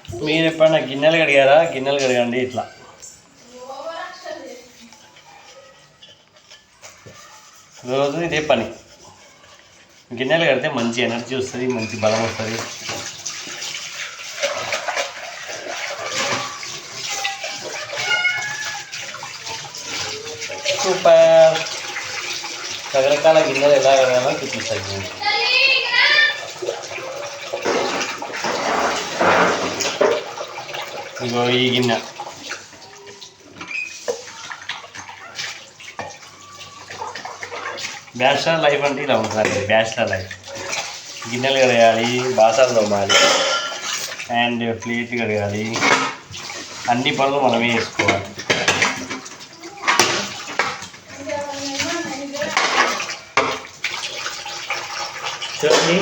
మీరు ఎప్పుడన్నా గిన్నెలు కడిగారా? గిన్నెలు కడగండి ఇట్లా. రోజు ఇదే పని. గిన్నెలు కడితే మంచి ఎనర్జీ వస్తుంది, మంచి బలం వస్తుంది. సూపర్. రకరకాల గిన్నెలు ఎలా కడగాలో చూపిస్తాను. ఇగో ఈ గిన్నె బ్యాచిలర్ లైఫ్ అంటే ఇలా ఉంటుంది. Bachelor life. గిన్నెలు కడగాలి, బాసలు తోమాలి, అండ్ ప్లేట్ కడగాలి, అన్ని పనులు మనమే చేసుకోవాలి. చూడండి,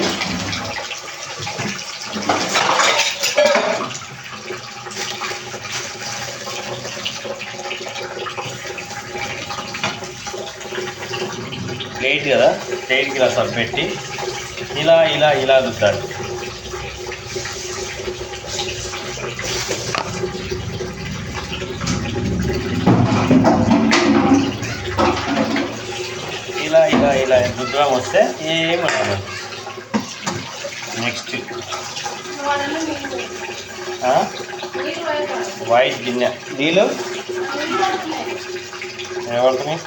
ప్లేట్ కదా, ప్లేట్కి ఇలా సరిపెట్టి ఇలా ఇలా ఇలా రుద్దాలి. ఇలా ఇలా ఇలా రుద్దడం వస్తే ఏమన్నా. నెక్స్ట్ వైట్ గిన్నె నీళ్ళు ఏమవుతున్నాయి?